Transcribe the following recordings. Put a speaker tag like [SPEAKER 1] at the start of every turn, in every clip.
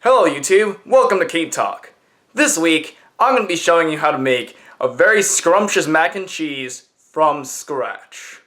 [SPEAKER 1] Hello YouTube, welcome to Keep Talk. This week, I'm going to be showing you how to make a very scrumptious mac and cheese from scratch.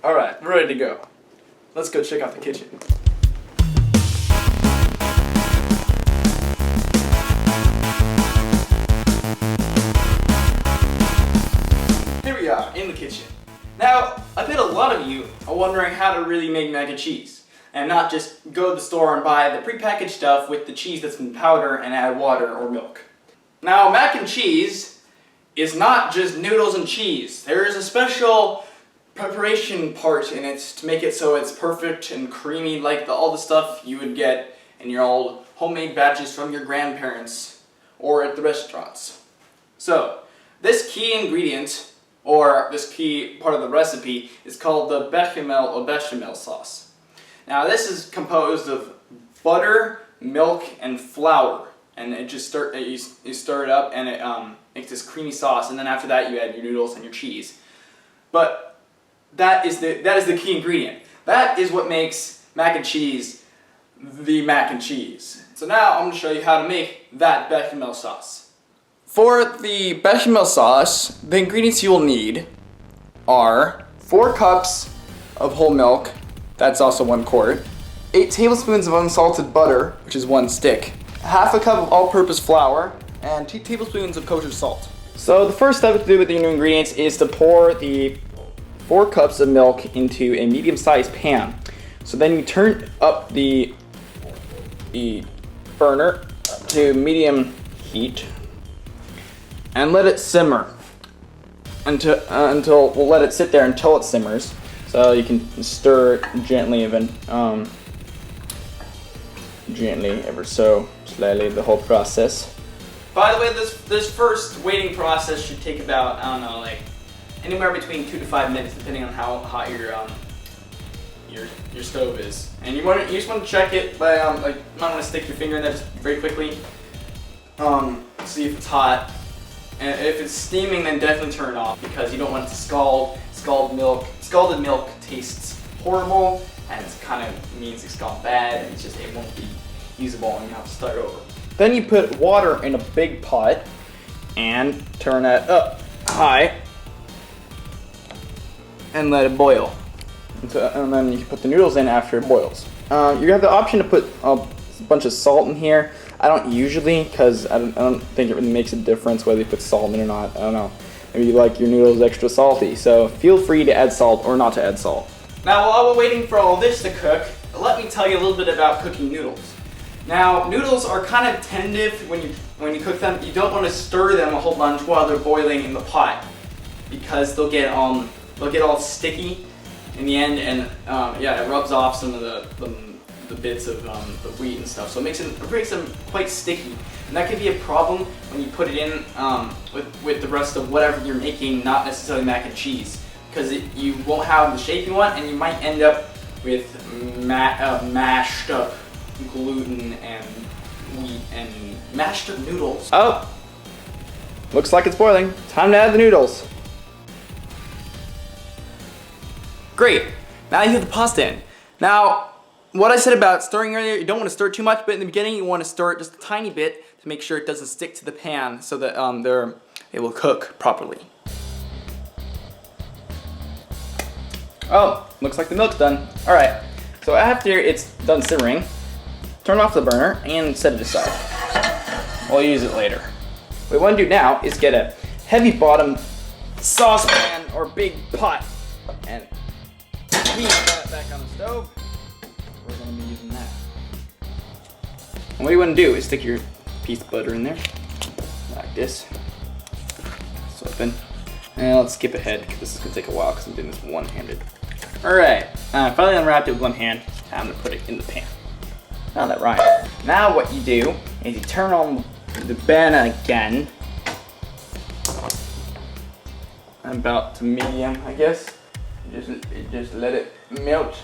[SPEAKER 1] Alright, we're ready to go. Let's go check out the kitchen. Here we are, in the kitchen. Now, I bet a lot of you are wondering how to really make mac and cheese, and not just go to the store and buy the prepackaged stuff with the cheese that's in powder and add water or milk. Now, mac and cheese is not just noodles and cheese. There is a special preparation part in it to make it so it's perfect and creamy, like all the stuff you would get in your old homemade batches from your grandparents or at the restaurants. So this key ingredient, or this key part of the recipe, is called the Bechamel Sauce. Now this is composed of butter, milk, and flour, and it just you stir it up and it makes this creamy sauce, and then after that you add your noodles and your cheese. But that is the key ingredient. That is what makes mac and cheese the mac and cheese. So now I'm going to show you how to make that bechamel sauce. For the bechamel sauce, the ingredients you will need are 4 cups of whole milk, that's also 1 quart, 8 tablespoons of unsalted butter, which is 1 stick, half a cup of all-purpose flour, and 2 tablespoons of kosher salt. So the first step to do with the new ingredients is to pour the 4 cups of milk into a medium-sized pan. So then you turn up the burner to medium heat and let it simmer until we'll let it sit there until it simmers. So you can stir it gently, gently, ever so slightly, the whole process. By the way, this first waiting process should take about, I don't know, like anywhere between 2 to 5 minutes, depending on how hot your stove is. And you just want to check it by like, you might want to stick your finger in there just very quickly, see if it's hot. And if it's steaming, then definitely turn it off, because you don't want it to scald. Scalded milk tastes horrible, and it kind of means it's gone bad, and it won't be usable, and you have to start over. Then you put water in a big pot and turn that up high and let it boil. And then you can put the noodles in after it boils. You have the option to put a bunch of salt in here. I don't usually, because I don't think it really makes a difference whether you put salt in or not. I don't know. Maybe you like your noodles extra salty, so feel free to add salt or not to add salt. Now, while we're waiting for all this to cook, let me tell you a little bit about cooking noodles. Now, noodles are kind of tentative when you cook them. You don't want to stir them a whole bunch while they're boiling in the pot, because they'll get all sticky in the end, and yeah, it rubs off some of the bits of the wheat and stuff, so it makes them quite sticky, and that could be a problem when you put it in with the rest of whatever you're making, not necessarily mac and cheese, because you won't have the shape you want, and you might end up with mashed up gluten and wheat and mashed up noodles. Oh, looks like it's boiling. Time to add the noodles. Great, now you have the pasta in. Now, what I said about stirring earlier, you don't want to stir too much, but in the beginning you want to stir it just a tiny bit to make sure it doesn't stick to the pan, so that it will cook properly. Oh, looks like the milk's done. Alright, so after it's done simmering, turn off the burner and set it aside. We'll use it later. What we want to do now is get a heavy bottom saucepan or big pot and heat that back on the stove. We're going to be using that. And what you want to do is stick your piece of butter in there, like this. It's open. And let's skip ahead, because this is going to take a while, because I'm doing this one-handed. Alright, finally unwrapped it with one hand. Time to put it in the pan. Now that rhymes. Now what you do is you turn on the pan again, about to medium, I guess. Just let it melt,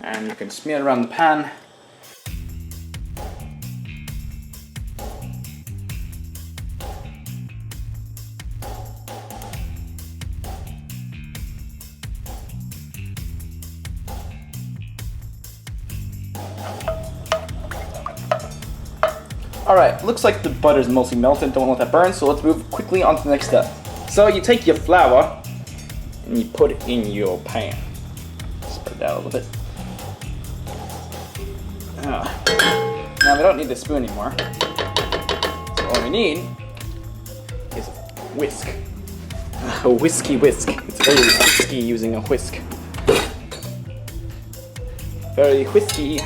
[SPEAKER 1] and you can smear it around the pan. Alright, looks like the butter's mostly melted, don't let that burn, so let's move quickly on to the next step. So you take your flour and you put it in your pan. Spread it out a little bit. Now we don't need the spoon anymore. So all we need is a whisk. A whiskey whisk. It's very whiskey using a whisk. Very whiskey.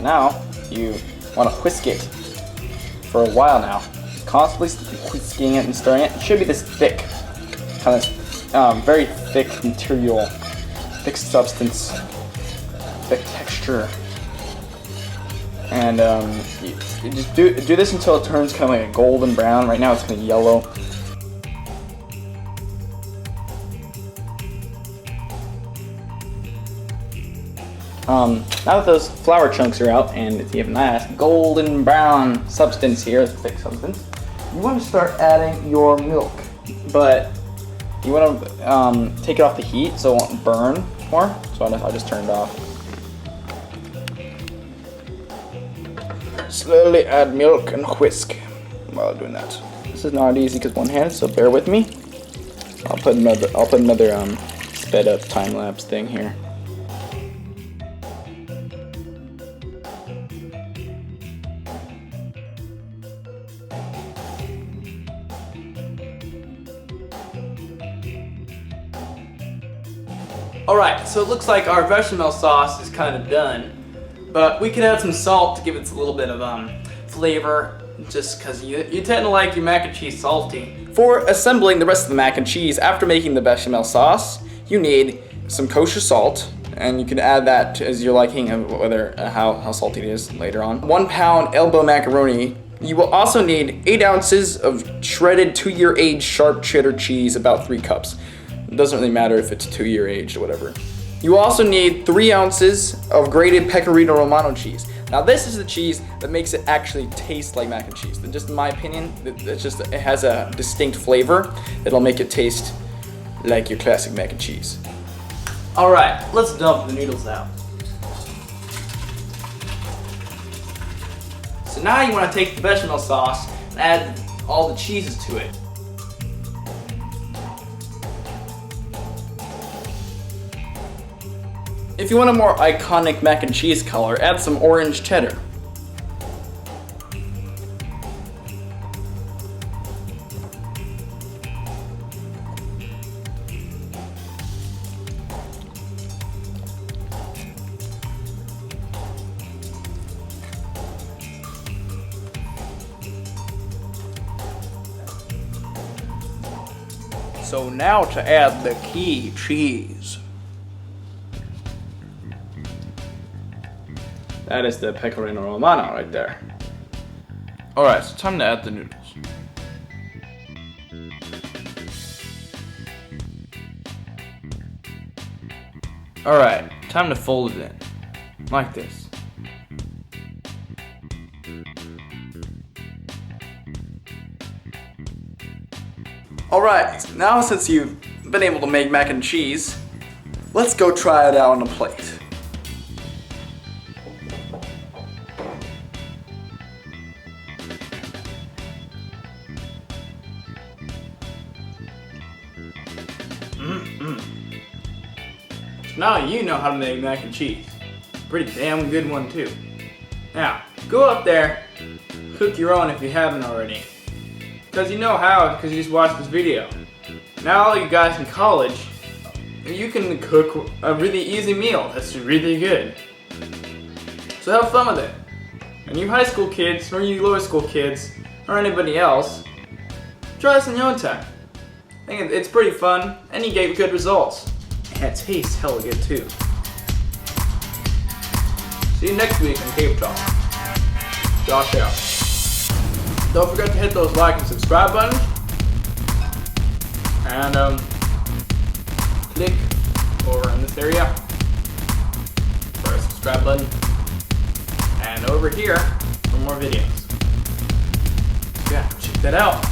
[SPEAKER 1] Now you want to whisk it for a while now. Constantly whisking it and stirring it. It should be this thick, kind of very thick material, thick substance, thick texture. And you just do this until it turns kind of like a golden brown. Right now it's kind of yellow. Now that those flour chunks are out and you have a nice golden brown substance here, thick substance, you want to start adding your milk. But you want to take it off the heat so it won't burn more. So I'll just turn it off. Slowly add milk and whisk while doing that. This is not easy because one-handed, so bear with me. I'll put another sped up time lapse thing here. Alright, so it looks like our bechamel sauce is kind of done, but we could add some salt to give it a little bit of flavor, just because you tend to like your mac and cheese salty. For assembling the rest of the mac and cheese after making the bechamel sauce, you need some kosher salt, and you can add that as your liking of whether how salty it is later on. 1 pound elbow macaroni. You will also need 8 ounces of shredded 2-year aged sharp cheddar cheese, about 3 cups. It doesn't really matter if it's 2-year aged or whatever. You also need 3 ounces of grated pecorino romano cheese. Now this is the cheese that makes it actually taste like mac and cheese. Just in my opinion, it has a distinct flavor that'll make it taste like your classic mac and cheese. Alright, let's dump the noodles out. So now you want to take the bechamel sauce and add all the cheeses to it. If you want a more iconic mac and cheese color, add some orange cheddar. So now to add the key cheese. That is the pecorino romano right there. Alright, so time to add the noodles. Alright, time to fold it in. Like this. Alright, now since you've been able to make mac and cheese, let's go try it out on a plate. So now you know how to make mac and cheese. Pretty damn good one too. Now, go up there, cook your own if you haven't already. Because you know how, because you just watched this video. Now all you guys in college, you can cook a really easy meal that's really good. So have fun with it. And you high school kids, or you lower school kids, or anybody else, try this in your own time. I think it's pretty fun, and you get good results. And it tastes hella good too. See you next week on Cave Talk. Josh out. Don't forget to hit those like and subscribe buttons. And there you go. Press the subscribe button. And over here for more videos. Yeah, check that out.